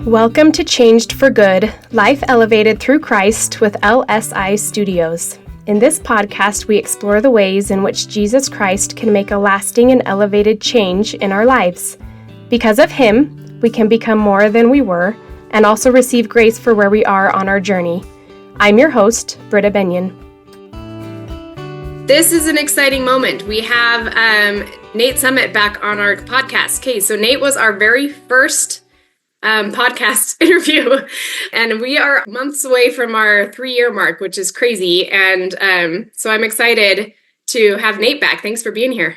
Welcome to Changed for Good, Life Elevated Through Christ with LSI Studios. In this podcast, we explore the ways in which Jesus Christ can make a lasting and elevated change in our lives. Because of Him, we can become more than we were and also receive grace for where we are on our journey. I'm your host, Britta Benyon. This is an exciting moment. We have Nate Summit back on our podcast. Okay, so Nate was our very first podcast interview, and we are months away from our 3-year mark, which is crazy. And so I'm excited to have Nate back. Thanks for being here.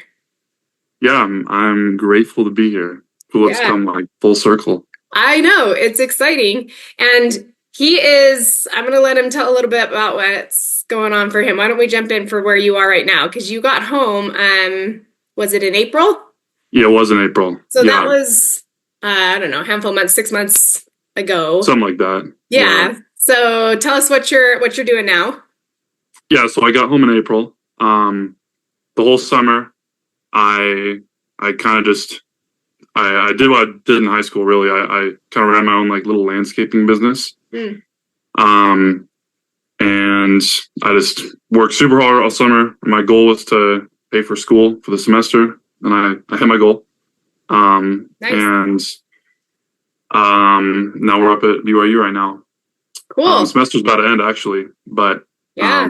Yeah, I'm grateful to be here. Cool, it's come like full circle. I know, it's exciting. And I'm going to let him tell a little bit about what's going on for him. Why don't we jump in for where you are right now? Because you got home, was it in April? Yeah, it was in April. So that was, I don't know, a handful of months, 6 months ago. Something like that. Yeah. So tell us what you're doing now. Yeah, so I got home in April. The whole summer, I kind of just, I did what I did in high school, really. I kind of ran my own like little landscaping business. And I just worked super hard all summer. My goal was to pay for school for the semester, and I hit my goal. Nice. And now we're up at BYU right now. Cool. Semester's about to end actually, but yeah.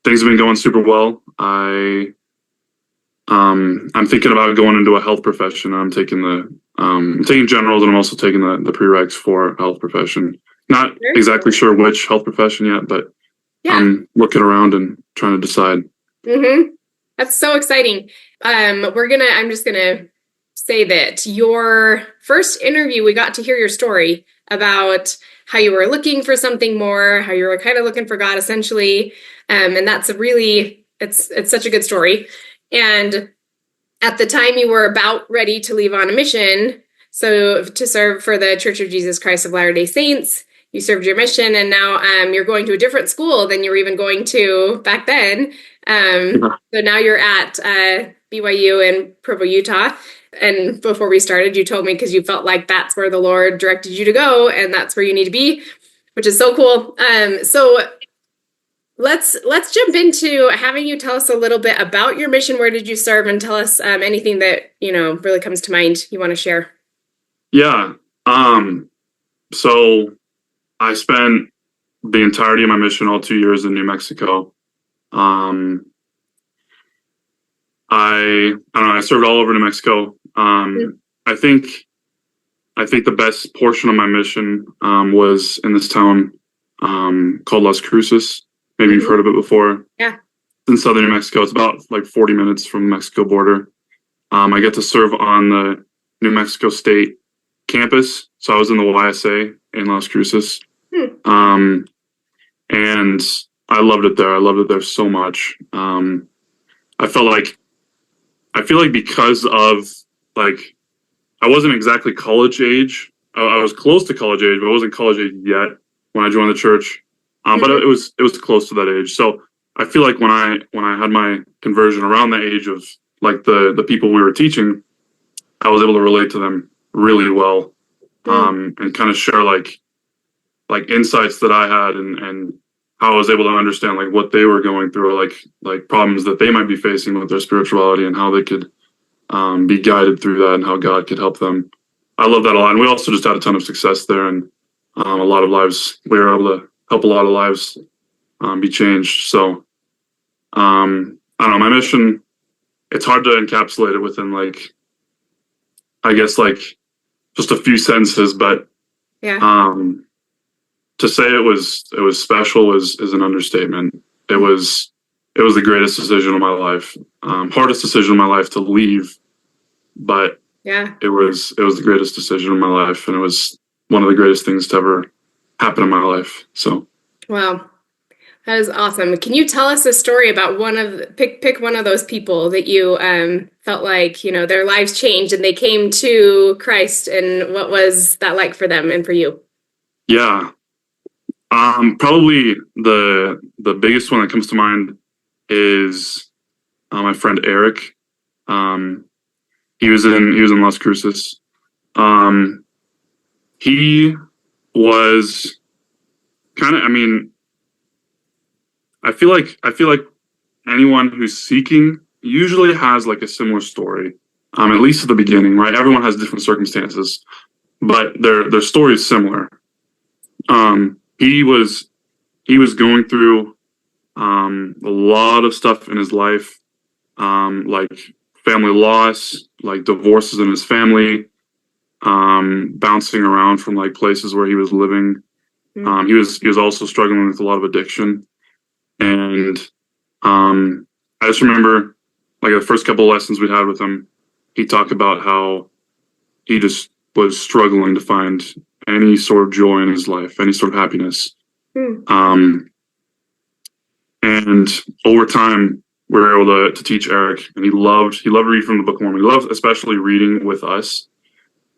Things have been going super well. I'm thinking about going into a health profession. I'm taking taking generals, and I'm also taking the prereqs for a health profession. Not exactly sure which health profession yet, but I'm looking around and trying to decide. Mm-hmm. That's so exciting. I'm just gonna say that your first interview, we got to hear your story about how you were looking for something more, how you were kind of looking for God essentially. And that's it's such a good story. And at the time you were about ready to leave on a mission. So to serve for the Church of Jesus Christ of Latter-day Saints, you served your mission, and now you're going to a different school than you were even going to back then. So now you're at BYU in Provo, Utah. And before we started, you told me because you felt like that's where the Lord directed you to go, and that's where you need to be, which is so cool. So let's jump into having you tell us a little bit about your mission. Where did you serve? And tell us anything that really comes to mind you want to share. Yeah. So I spent the entirety of my mission, all 2 years in New Mexico. I served all over New Mexico. I think the best portion of my mission was in this town called Las Cruces. Maybe you've heard of it before. Yeah. In southern New Mexico. It's about like 40 minutes from the Mexico border. I get to serve on the New Mexico State campus. So I was in the YSA in Las Cruces. And I loved it there. I loved it there so much. I feel like because of like, I wasn't exactly college age. I was close to college age, but I wasn't college age yet when I joined the church. But it was close to that age. So I feel like when I had my conversion around the age of like the people we were teaching, I was able to relate to them really well, and kind of share like insights that I had and how I was able to understand like what they were going through, or like problems that they might be facing with their spirituality, and how they could be guided through that, and how God could help them. I love that a lot. And we also just had a ton of success there, and a lot of lives, we were able to help a lot of lives be changed. So I don't know, my mission, it's hard to encapsulate it within like, I guess like just a few sentences, but to say it was special is an understatement. It was the greatest decision of my life. Hardest decision of my life to leave, but it was the greatest decision of my life, and it was one of the greatest things to ever happen in my life. So wow, that is awesome. Can you tell us a story about pick one of those people that you felt like their lives changed and they came to Christ, and what was that like for them and for you? Yeah. Probably the biggest one that comes to mind is my friend Eric. He was in Las Cruces. He was kind of, I mean, I feel like anyone who's seeking usually has like a similar story. At least at the beginning, right? Everyone has different circumstances, but their story is similar. He was going through a lot of stuff in his life, like family loss, like divorces in his family, bouncing around from like places where he was living. Mm. He was also struggling with a lot of addiction, and I just remember like the first couple of lessons we had with him, he talked about how he just was struggling to find any sort of joy in his life, any sort of happiness. Mm. Um, and over time, we were able to teach Eric, and he loved reading from the Book of Mormon. He loved especially reading with us.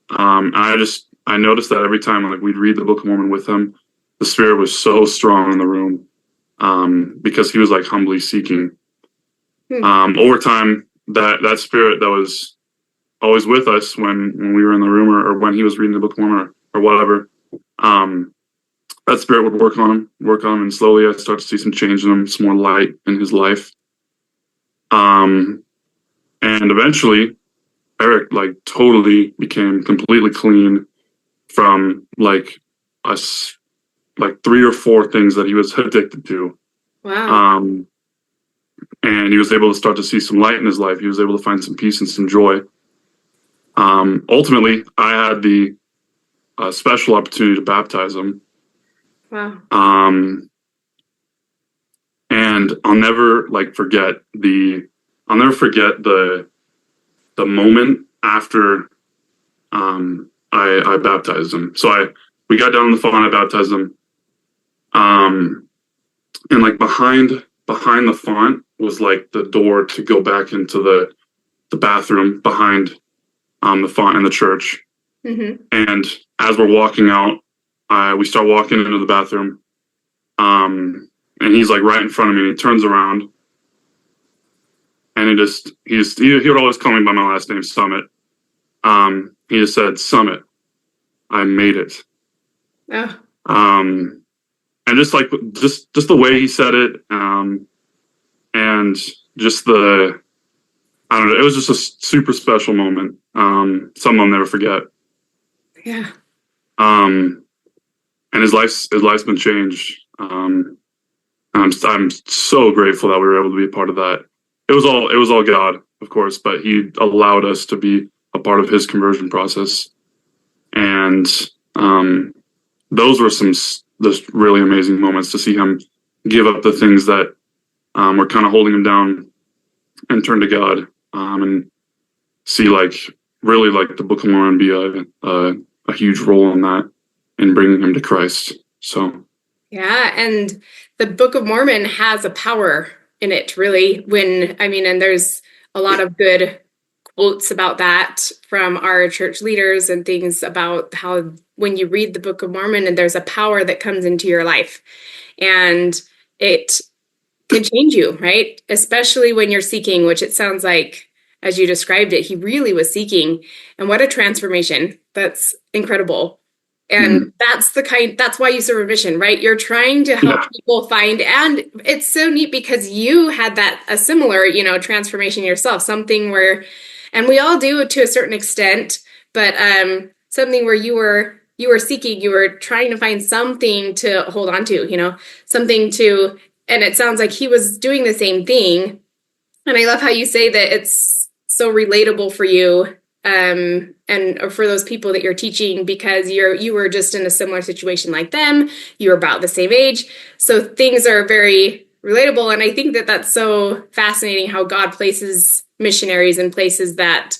And I noticed that every time like we'd read the Book of Mormon with him, the spirit was so strong in the room, because he was like humbly seeking. Mm. Over time, that spirit that was always with us when we were in the room, or when he was reading the Book of Mormon, or whatever, um, that spirit would work on him, and slowly I start to see some change in him, some more light in his life. And eventually, Eric like totally became completely clean from like us, like 3 or 4 things that he was addicted to. Wow. Um, and he was able to start to see some light in his life. He was able to find some peace and some joy. Ultimately, I had the special opportunity to baptize him. Wow. Um, and I'll never forget the moment after I baptized him. So we got down on the phone, I baptized him. And like behind the font was like the door to go back into the bathroom behind the font in the church. Mm-hmm. And as we're walking out, we start walking into the bathroom. And he's like right in front of me, and he turns around, and he would always call me by my last name, Summit. He just said, "Summit, I made it." Oh, Um, and just the way he said it, and just the I don't know, it was just a super special moment. Something I'll never forget. yeah. Um, and his life's been changed. I'm so grateful that we were able to be a part of that. It was all God, of course, but He allowed us to be a part of His conversion process, and those were some just really amazing moments to see Him give up the things that were kind of holding Him down and turn to God, and see like really like the Book of Mormon be a huge role in that, in bringing Him to Christ. So Yeah, and the Book of Mormon has a power in it, really. And there's a lot of good quotes about that from our church leaders and things about how when you read the Book of Mormon, and there's a power that comes into your life, and it can change you, right? Especially when you're seeking, which it sounds like, as you described it, he really was seeking. And what a transformation. That's incredible. And mm, that's why you serve a mission, right? You're trying to help yeah, people find, and it's so neat because you had a similar, transformation yourself, something where, and we all do to a certain extent, but something where you were seeking, you were trying to find something to hold on to, something to, and it sounds like he was doing the same thing. And I love how you say that it's so relatable for you, and or for those people that you're teaching, because you were just in a similar situation like them. You were about the same age, so things are very relatable. And I think that that's so fascinating how God places missionaries in places that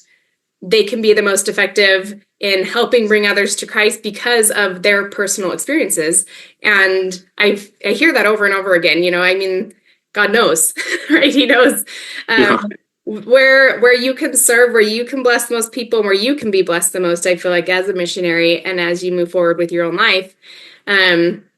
they can be the most effective in helping bring others to Christ because of their personal experiences. And I hear that over and over again. God knows, right? He knows um, yeah, where you can serve, where you can bless the most people, and where you can be blessed the most. I feel like as a missionary, and as you move forward with your own life,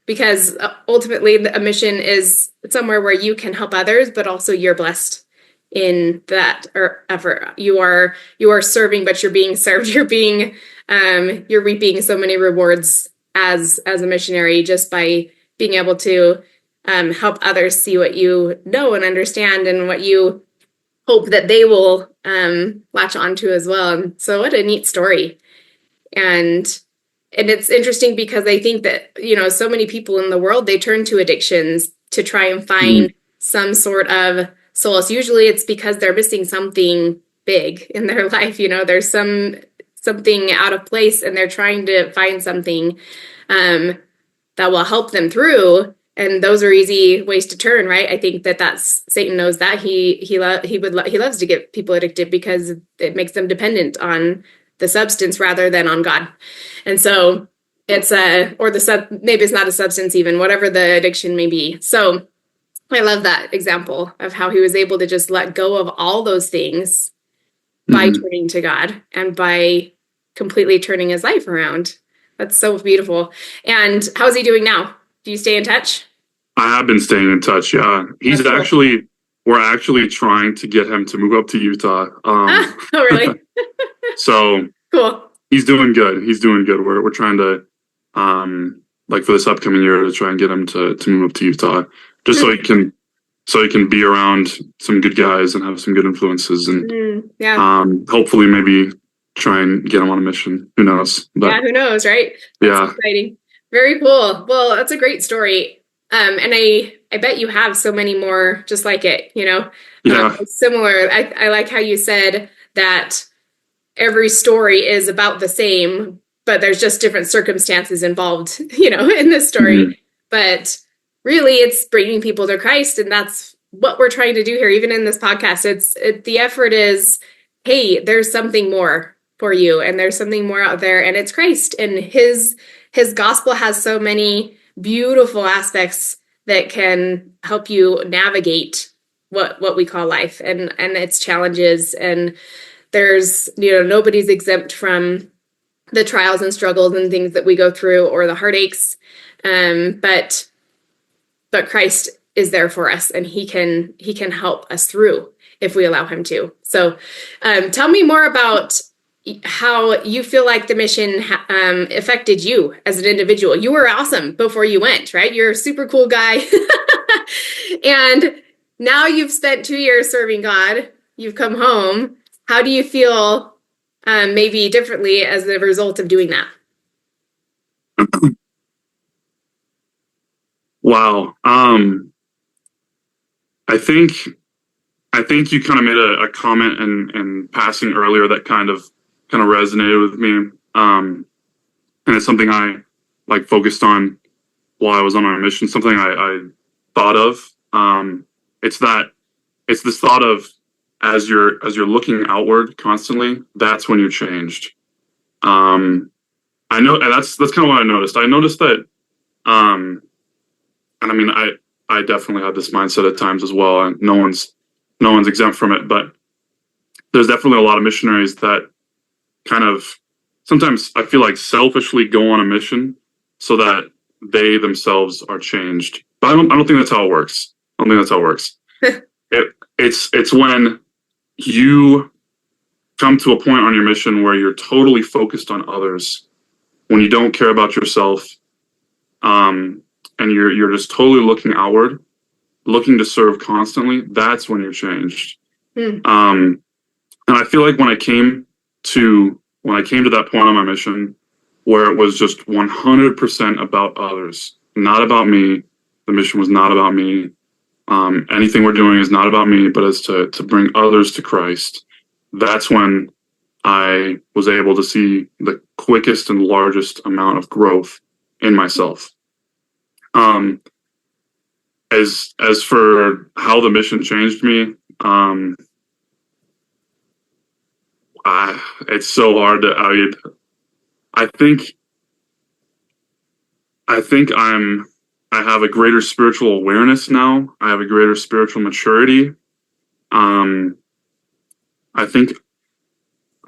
because ultimately a mission is somewhere where you can help others, but also you're blessed in that or effort. You are serving, but you're being served. You're reaping so many rewards as a missionary just by being able to help others see what you know and understand and what you hope that they will latch onto as well. And so what a neat story. And it's interesting because I think that, so many people in the world, they turn to addictions to try and Mm. find some sort of solace. Usually it's because they're missing something big in their life. There's something out of place and they're trying to find something that will help them through. And those are easy ways to turn, right? I think that's Satan knows that he loves to get people addicted because it makes them dependent on the substance rather than on God. And so it's maybe it's not a substance even, whatever the addiction may be. So I love that example of how he was able to just let go of all those things by Mm. turning to God and by completely turning his life around. That's so beautiful. And how's he doing now? Do you stay in touch? I have been staying in touch. Yeah, That's cool. we're actually trying to get him to move up to Utah. Oh, really? So Cool. he's doing good. He's doing good. We're trying to, like for this upcoming year, to try and get him to move up to Utah, just so he can be around some good guys and have some good influences, and Yeah. hopefully maybe try and get him on a mission. Who knows? But Yeah, who knows, right? That's yeah, exciting. Very cool. Well, that's a great story. And I bet you have so many more just like it, yeah, similar. I like how you said that every story is about the same, but there's just different circumstances involved, in this mhm, story. But really, it's bringing people to Christ, and that's what we're trying to do here. Even in this podcast, the effort is, hey, there's something more for you, and there's something more out there, and it's Christ, and His gospel has so many beautiful aspects that can help you navigate what we call life and its challenges. And there's, nobody's exempt from the trials and struggles and things that we go through or the heartaches. But Christ is there for us, and he can help us through if we allow him to. So tell me more about how you feel like the mission affected you as an individual. You were awesome before you went, right? You're a super cool guy. And now you've spent 2 years serving God. You've come home. How do you feel maybe differently as a result of doing that? wow. I think I think you kind of made a comment in passing earlier that kind of resonated with me. And it's something I like focused on while I was on my mission. Something I thought of. It's that it's this thought of as you're looking outward constantly. That's when you're changed. Um, I know, and that's kind of what I noticed. I noticed that, and I mean, I definitely had this mindset at times as well, and no one's exempt from it. But there's definitely a lot of missionaries that kind of sometimes I feel like selfishly go on a mission so that they themselves are changed. But I don't think that's how it works. I don't think that's how it works. It's when you come to a point on your mission where you're totally focused on others, when you don't care about yourself, and you're just totally looking outward, looking to serve constantly. That's when you're changed. Hmm. And I feel like when I came to that point on my mission where it was just 100% about others, not about me. The mission was not about me. Anything we're doing is not about me, but it's to bring others to Christ. That's when I was able to see the quickest and largest amount of growth in myself. As for how the mission changed me, it's so hard to. I think I think I have a greater spiritual awareness now. I have a greater spiritual maturity. Um, I think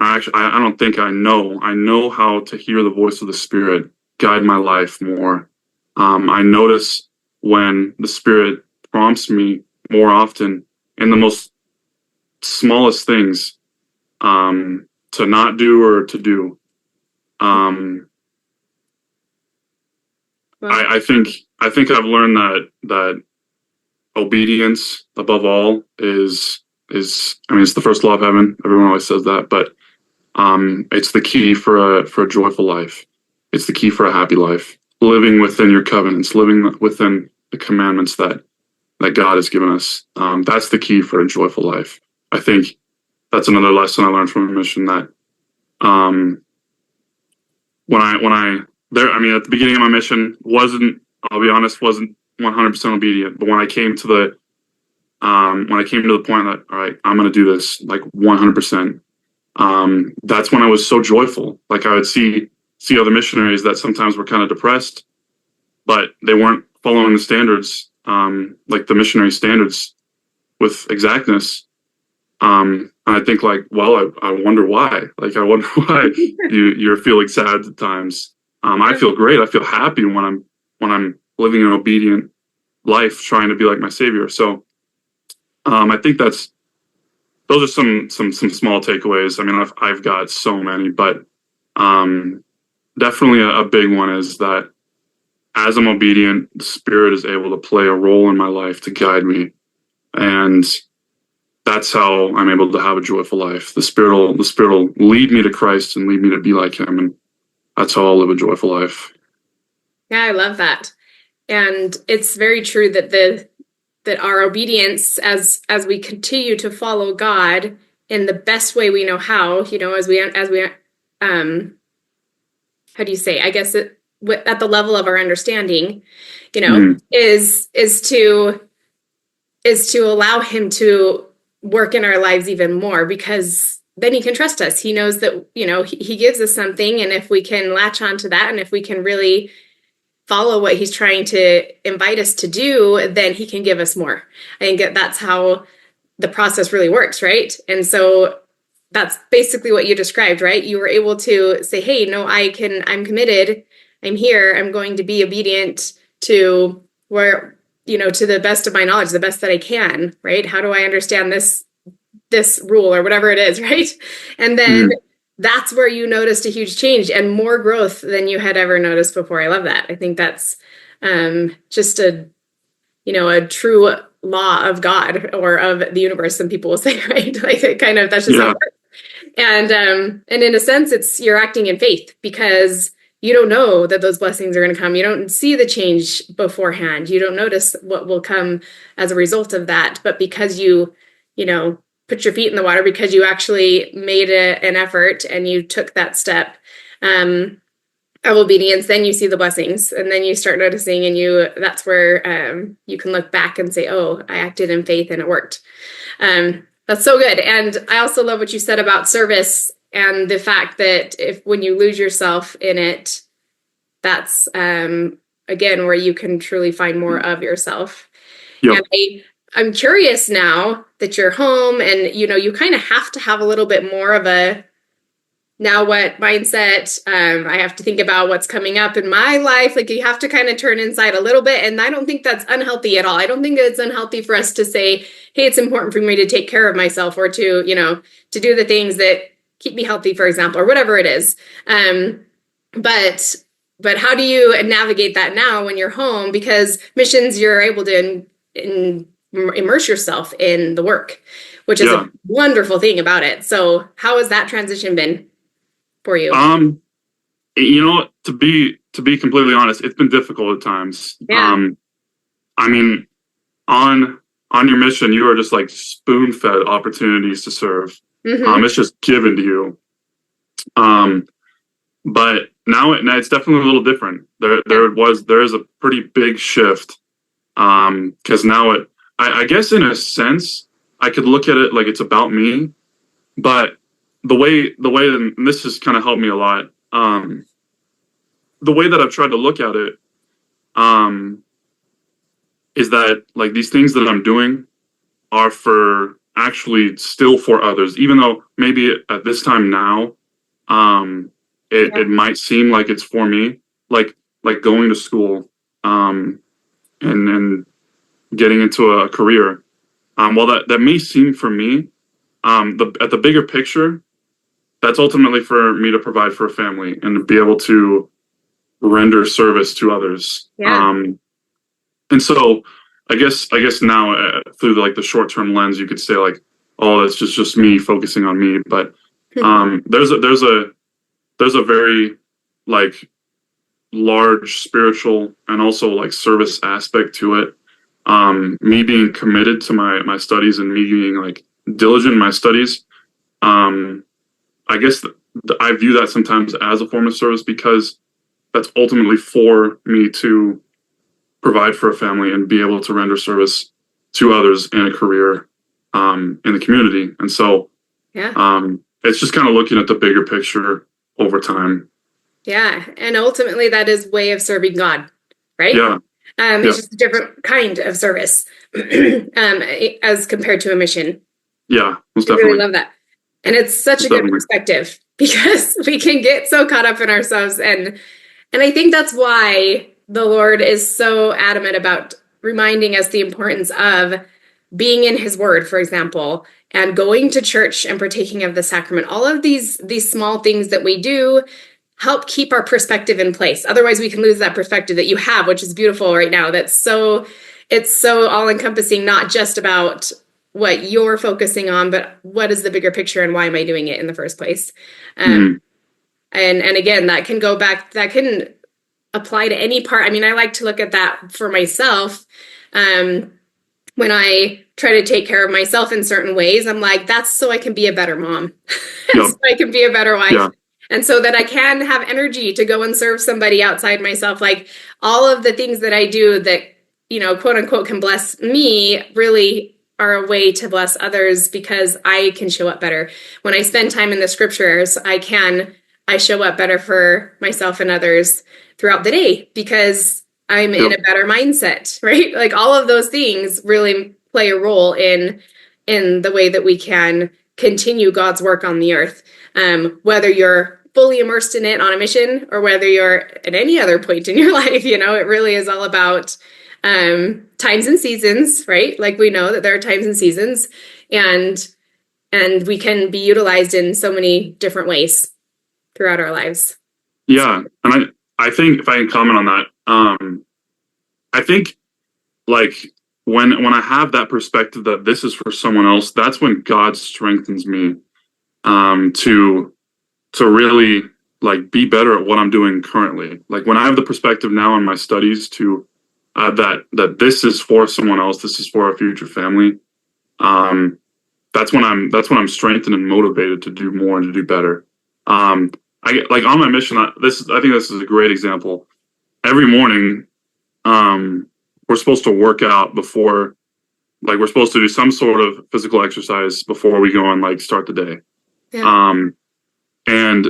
I don't think I know. I know how to hear the voice of the Spirit guide my life more. I notice when the Spirit prompts me more often in the most smallest things, to not do or to do. Um, Well, I think I've learned that obedience above all is I mean it's the first law of heaven. Everyone always says that, but it's the key for a joyful life. It's the key for a happy life. Living within your covenants, living within the commandments that God has given us. That's the key for a joyful life. I think that's another lesson I learned from a mission that um, when I there I mean at the beginning of my mission wasn't I'll be honest wasn't 100% obedient, but when I came to the point that all right I'm going to do this like 100%, that's when I was so joyful. Like I would see other missionaries that sometimes were kind of depressed, but they weren't following the standards, like the missionary standards with exactness. And I think like, well, I wonder why. Like I wonder why you're feeling sad at times. I feel great. I feel happy when I'm living an obedient life, trying to be like my Savior. So I think those are some small takeaways. I mean, I've got so many, but um, definitely a big one is that as I'm obedient, the Spirit is able to play a role in my life to guide me, and that's how I'm able to have a joyful life. The Spirit will lead me to Christ and lead me to be like Him, and that's how I'll live a joyful life. yeah, I love that. And it's very true that that our obedience as we continue to follow God in the best way we know how, as we um how do you say? I guess at the level of our understanding, Mm, is to allow him to work in our lives even more, because then he can trust us. He knows that, he gives us something, and if we can latch on to that, and if we can really follow what he's trying to invite us to do, then he can give us more. I think that's how the process really works, right? And so that's basically what you described, right? You were able to say, hey, no, I'm committed, I'm here, I'm going to be obedient to where, to the best of my knowledge, the best that I can, right? How do I understand this rule or whatever it is, right? And then mm, that's where you noticed a huge change and more growth than you had ever noticed before. I love that. I think that's just a true law of God or of the universe, some people will say, right? Like it kind of, that's just how it yeah, works. And in a sense, it's you're acting in faith because you don't know that those blessings are going to come. You don't see the change beforehand. You don't notice what will come as a result of that. But because you know, put your feet in the water, because you actually made an effort and you took that step of obedience, then you see the blessings, and then you start noticing, and that's where you can look back and say, oh, I acted in faith and it worked. That's so good. And I also love what you said about service and the fact that if when you lose yourself in it, that's again where you can truly find more of yourself. yep, And I'm curious now that you're home and you kind of have to have a little bit more of a now what mindset. I have to think about what's coming up in my life. Like you have to kind of turn inside a little bit. And I don't think that's unhealthy at all. I don't think it's unhealthy for us to say, hey, it's important for me to take care of myself or to do the things that keep me healthy, for example, or whatever it is. But how do you navigate that now when you're home? Because missions, you're able to immerse yourself in the work, which is a yeah. wonderful thing about it. So how has that transition been for you? Um, you know, to be completely honest, it's been difficult at times. Yeah. I mean, on on your mission, you are just like spoon fed opportunities to serve. Hmm. It's just given to you. Um, but now it's definitely a little different. Yeah. There is a pretty big shift. Because now I guess in a sense, I could look at it like it's about me, but and this has kind of helped me a lot. The way that I've tried to look at it, um, is that like these things that I'm doing are for actually still for others, even though maybe at this time now, um, Yeah. it might seem like it's for me, like going to school, and getting into a career. Well, that may seem for me, the at the bigger picture, that's ultimately for me to provide for a family and to be able to render service to others. Yeah. And so I guess now through like the short term lens, you could say like, oh, it's just me focusing on me. But there's a very like large spiritual and also like service aspect to it. Me being committed to my studies and me being like diligent in my studies. I guess I view that sometimes as a form of service because that's ultimately for me to provide for a family and be able to render service to others in a career in the community. And so Yeah. it's just kind of looking at the bigger picture over time. Yeah. And ultimately that is way of serving God, right? Yeah. It's Yeah. just a different kind of service as compared to a mission. Yeah. Most I really definitely. love that. And it's such a Most good definitely. perspective because we can get so caught up in ourselves, and I think that's why the Lord is so adamant about reminding us the importance of being in his word, for example, and going to church and partaking of the sacrament. All of these small things that we do help keep our perspective in place. Otherwise, we can lose that perspective that you have, which is beautiful right now. It's so all encompassing, not just about what you're focusing on, but what is the bigger picture and why am I doing it in the first place? Um, Hmm. and again, that can go back, that can apply to any part. I mean, I like to look at that for myself. Um, when I try to take care of myself in certain ways, I'm like, that's so I can be a better mom, and so Yep. I can be a better wife, Yeah. and so that I can have energy to go and serve somebody outside myself. Like all of the things that I do that, quote unquote, can bless me really are a way to bless others because I can show up better. When I spend time in the scriptures, I show up better for myself and others throughout the day because I'm in Yep. a better mindset, right? Like all of those things really play a role in the way that we can continue God's work on the earth. Whether you're fully immersed in it on a mission or whether you're at any other point in your life, it really is all about times and seasons, right? Like we know that there are times and seasons, and we can be utilized in so many different ways throughout our lives. Yeah. And I think if I can comment on that, I think like when I have that perspective that this is for someone else, that's when God strengthens me to really like be better at what I'm doing currently. Like when I have the perspective now in my studies to that this is for someone else, this is for our future family. Um, that's when I'm strengthened and motivated to do more and to do better. I get like on my mission. I think this is a great example. Every morning, we're supposed to work out before, like we're supposed to do some sort of physical exercise before we go and like start the day. Yeah. Um, and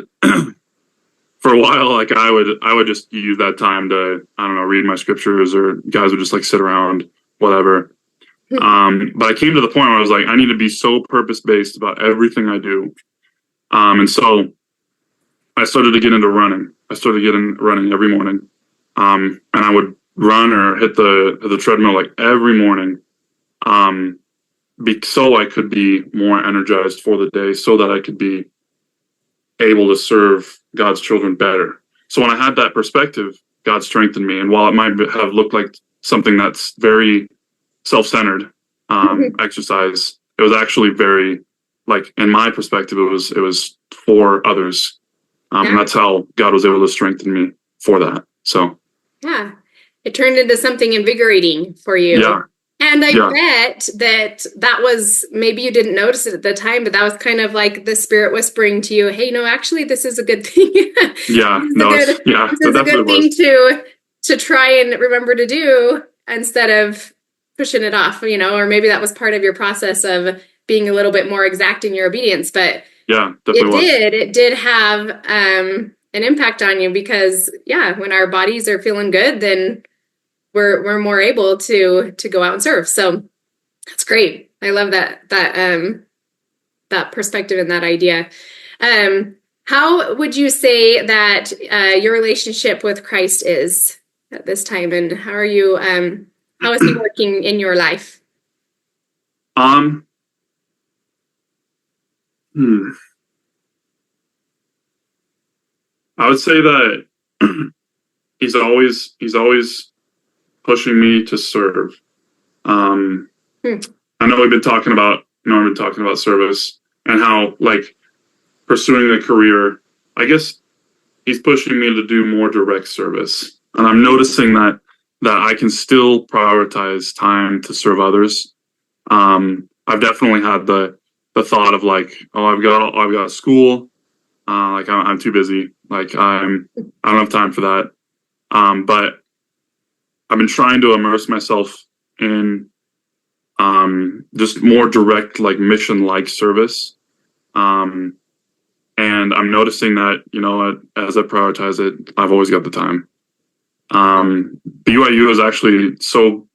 for a while, like I would just use that time to I don't know read my scriptures or guys would just like sit around whatever. But I came to the point where I was like I need to be so purpose based about everything I do. And so I started to get into running. I started getting running every morning. And I would run or hit the treadmill like every morning. Um, so I could be more energized for the day, so that I could be able to serve God's children better. So when I had that perspective, God strengthened me. And while it might have looked like something that's very self-centered exercise, it was actually very like in my perspective, it was for others. And Yeah. that's how God was able to strengthen me for that. So Yeah. It turned into something invigorating for you. yeah, And I yeah, bet that was, maybe you didn't notice it at the time, but that was kind of like the spirit whispering to you, hey, no, actually, this is a good thing. yeah. No, it's yeah, This that is a definitely good thing was. to try and remember to do instead of pushing it off, or maybe that was part of your process of being a little bit more exact in your obedience. But Yeah, definitely was. it did have an impact on you because yeah, when our bodies are feeling good, then we're more able to go out and serve. So that's great. I love that perspective and that idea. How would you say that your relationship with Christ is at this time, and how is he working in your life? Um, Hmm. I would say that he's always pushing me to serve. Um, Hmm. I know we've been talking about service and how like pursuing a career. I guess he's pushing me to do more direct service, and I'm noticing that I can still prioritize time to serve others. I've definitely had the thought of like, oh, I've got school, like I'm too busy, like I don't have time for that. But I've been trying to immerse myself in just more direct, like mission like service. Um, and I'm noticing that, as I prioritize it, I've always got the time. BYU is actually it's so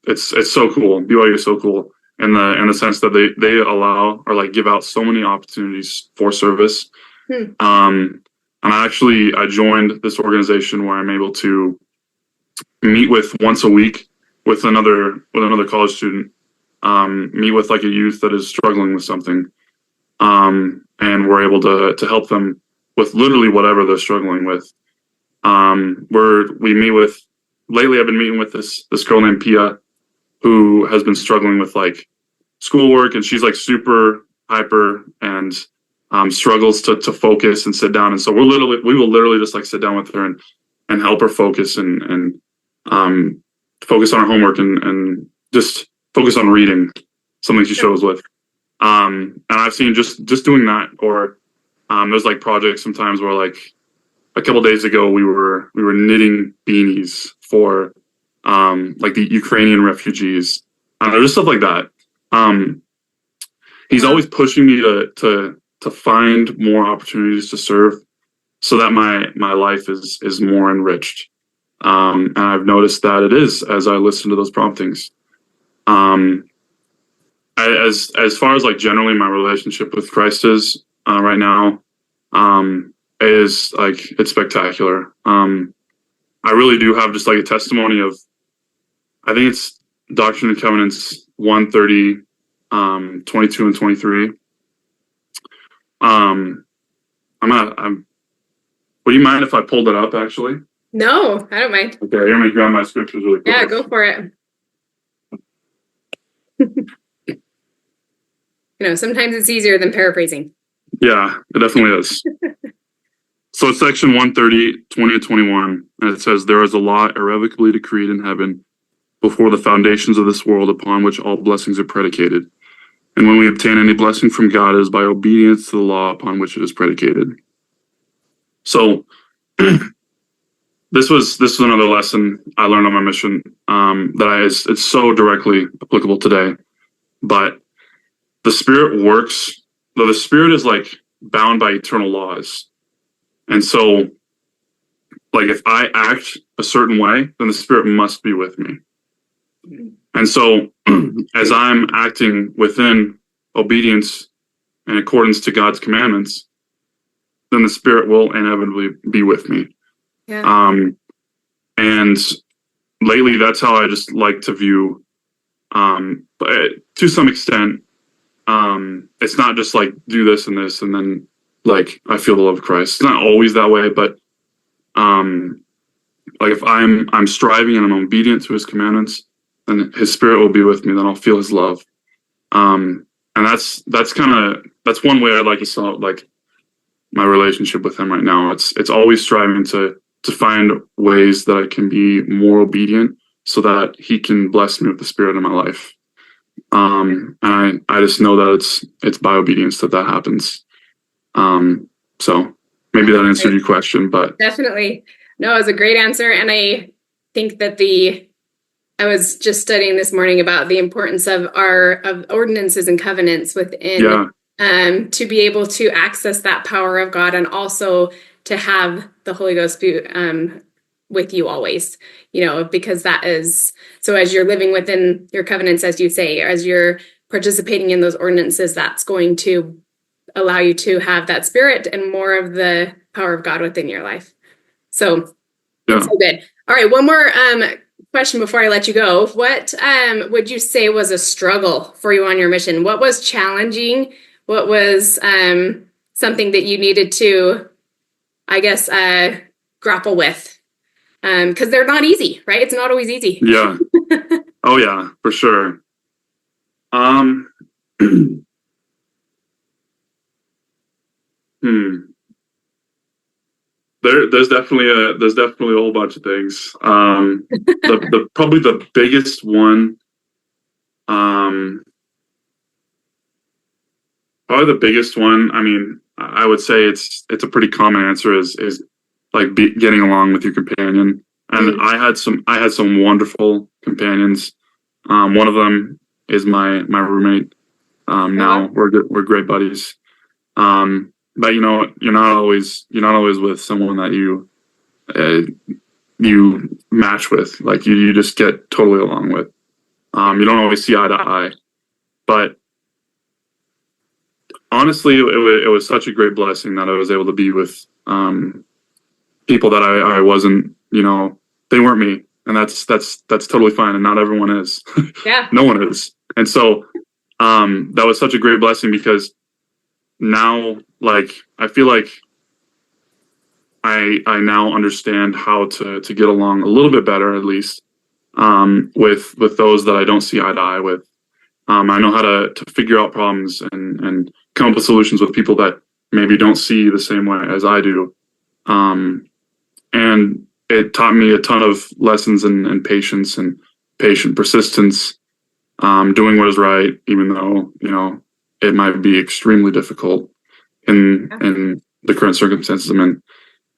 cool. BYU is so cool in the sense that they allow or like give out so many opportunities for service. Hmm. And I joined this organization where I'm able to meet with once a week with another college student, meet with like a youth that is struggling with something, and we're able to help them with literally whatever they're struggling with. We meet with lately. I've been meeting with this girl named Pia, who has been struggling with like schoolwork, and she's like super hyper and struggles to focus and sit down. And so we will literally just like sit down with her and help her focus and um, focus on her homework and just focus on reading something she struggles with. And I've seen just doing that, or there's like projects sometimes where like a couple days ago we were knitting beanies for like the Ukrainian refugees. There's stuff like that. Um, he's Wow. always pushing me to find more opportunities to serve, so that my life is more enriched. And I've noticed that it is as I listen to those promptings. Um, as far as like generally my relationship with Christ is right now, is like it's spectacular. I really do have just like a testimony of, I think it's Doctrine and Covenants 130, 22 and 23. Um, would you mind if I pulled it up actually? No, I don't mind. Okay, let me grab my scriptures really Yeah, quick. go for it. Sometimes it's easier than paraphrasing. Yeah, it definitely is. So it's section 130, 20 and 21, and it says, there is a law irrevocably decreed in heaven before the foundations of this world upon which all blessings are predicated. And when we obtain any blessing from God, it is by obedience to the law upon which it is predicated. So this was another lesson I learned on my mission, it's so directly applicable today. But the Spirit works, though the Spirit is like bound by eternal laws. And so, like, if I act a certain way, then the Spirit must be with me. And so, as I'm acting within obedience in accordance to God's commandments, then the Spirit will inevitably be with me. Yeah. And lately, that's how I just like to view, but to some extent, it's not just like do this and this, and then like I feel the love of Christ. It's not always that way, but like if I'm striving and I'm obedient to His commandments, then His Spirit will be with me. Then I'll feel His love. And that's one way I'd like to sum up like my relationship with Him right now. It's always striving to find ways that I can be more obedient, so that He can bless me with the Spirit in my life. And I just know that it's by obedience that happens. So maybe that answered your question, but Definitely. No, it was a great answer. And I think that I was just studying this morning about the importance of of ordinances and covenants within, to be able to access that power of God, and also to have the Holy Ghost be with you always, because that is, so as you're living within your covenants, as you say, as you're participating in those ordinances, that's going to allow you to have that Spirit and more of the power of God within your life. So that's so good. All right, one more question before I let you go. What would you say was a struggle for you on your mission? What was challenging? What was something that you needed to, I guess, grapple with. Because they're not easy, right? It's not always easy. Yeah. Oh yeah, for sure. Um, hmm. There's definitely a whole bunch of things. The probably the biggest one, um, probably the biggest one. I mean, I would say it's a pretty common answer is like getting along with your companion. And Mm. I had some wonderful companions. One of them is my roommate. Oh, Now wow. we're great buddies. But you're not always with someone that uh, you match with, like you just get totally along with. You don't always see eye to eye, but honestly, it was such a great blessing that I was able to be with people that I wasn't, they weren't me, and that's totally fine, and not everyone is. Yeah. No one is, and so that was such a great blessing because now, like, I feel like I now understand how to get along a little bit better, at least, with those that I don't see eye to eye with. I know how to figure out problems and come up with solutions with people that maybe don't see the same way as I do. Um, and it taught me a ton of lessons in patience and patient persistence, doing what is right, even though it might be extremely difficult in the current circumstances I'm in.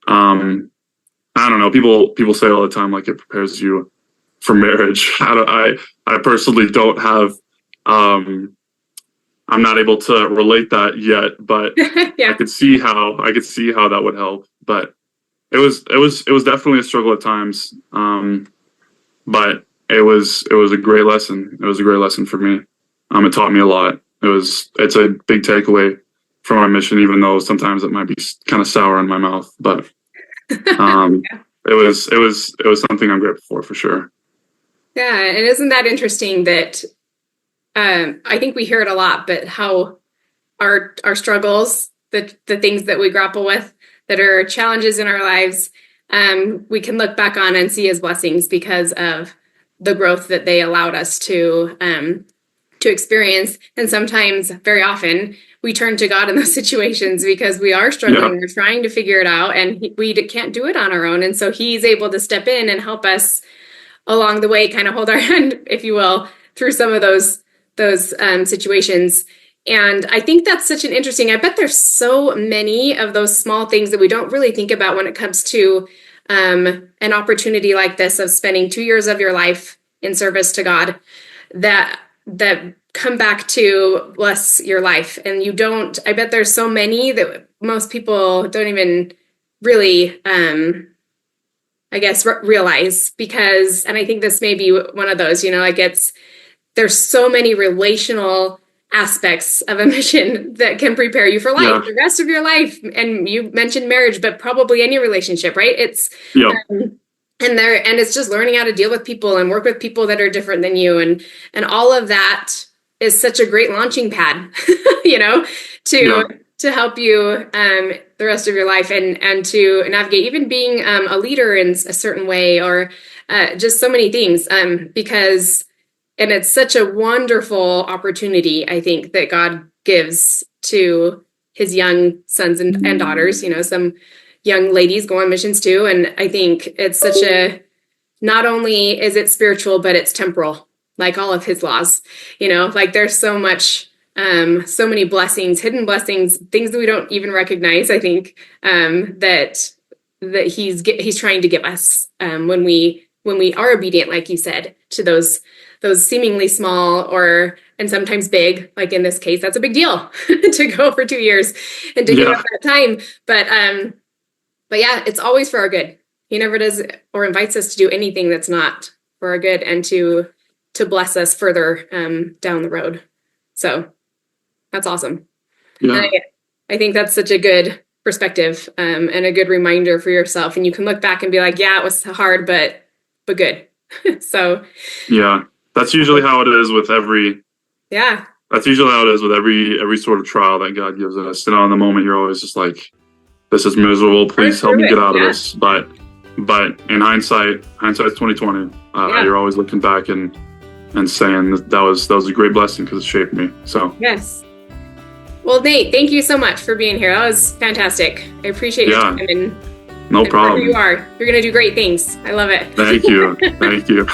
I don't know. People say all the time like it prepares you for marriage. I personally don't have. Um, I'm not able to relate that yet, but I Yeah. could see how that would help. But it was definitely a struggle at times. But it was a great lesson. It was a great lesson for me. It taught me a lot. It's a big takeaway from our mission, even though sometimes it might be kind of sour in my mouth. But um, it was something I'm grateful for sure. Yeah. And isn't that interesting that I think we hear it a lot, but how our struggles, the things that we grapple with that are challenges in our lives, we can look back on and see as blessings because of the growth that they allowed us to experience. And sometimes, very often, we turn to God in those situations because we are Yeah, struggling. We're trying to figure it out, and we can't do it on our own. And so He's able to step in and help us along the way, kind of hold our hand, if you will, through some of those situations. And I think that's such an interesting. I bet there's so many of those small things that we don't really think about when it comes to an opportunity like this of spending 2 years of your life in service to God that come back to bless your life. And you don't. I bet there's so many that most people don't even really I guess realize because, and I think this may be one of those, like there's so many relational aspects of a mission that can prepare you for life, yeah, the rest of your life. And you mentioned marriage, but probably any relationship, right? It's, yeah, um, and it's just learning how to deal with people and work with people that are different than you. And all of that is such a great launching pad, you know, to, yeah, to help you, the rest of your life and to navigate even being, a leader in a certain way or, just so many things, because and it's such a wonderful opportunity, I think, that God gives to his young sons and daughters. Some young ladies go on missions too. And I think it's such not only is it spiritual, but it's temporal, like all of his laws. Like there's so much, so many blessings, hidden blessings, things that we don't even recognize, I think, that he's trying to give us, when we are obedient, like you said, to those seemingly small or and sometimes big, like in this case, that's a big deal to go for 2 years and to give up yeah, that time. But yeah, it's always for our good. He never does or invites us to do anything that's not for our good and to bless us further down the road. So that's awesome. And yeah, I think that's such a good perspective, and a good reminder for yourself. And you can look back and be like, yeah, it was hard, but good. So yeah. That's usually how it is with every yeah, that's usually how it is with every sort of trial that God gives us. In the moment, you're always just like, this is miserable. Please help me get out of this. But in hindsight's 2020. You're always looking back and saying that was a great blessing because it shaped me. So yes. Well, Nate, thank you so much for being here. That was fantastic. I appreciate your time. And no problem. You are. You're going to do great things. I love it. Thank you. Thank you.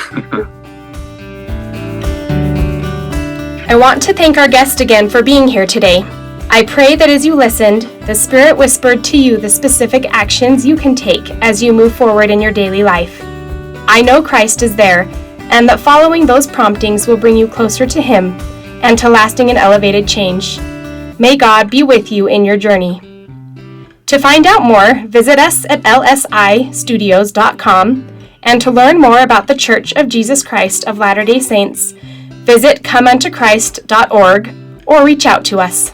I want to thank our guest again for being here today. I pray that as you listened, the Spirit whispered to you the specific actions you can take as you move forward in your daily life. I know Christ is there, and that following those promptings will bring you closer to Him and to lasting and elevated change. May God be with you in your journey. To find out more, visit us at lsistudios.com, and to learn more about the Church of Jesus Christ of Latter-day Saints, visit comeuntochrist.org or reach out to us.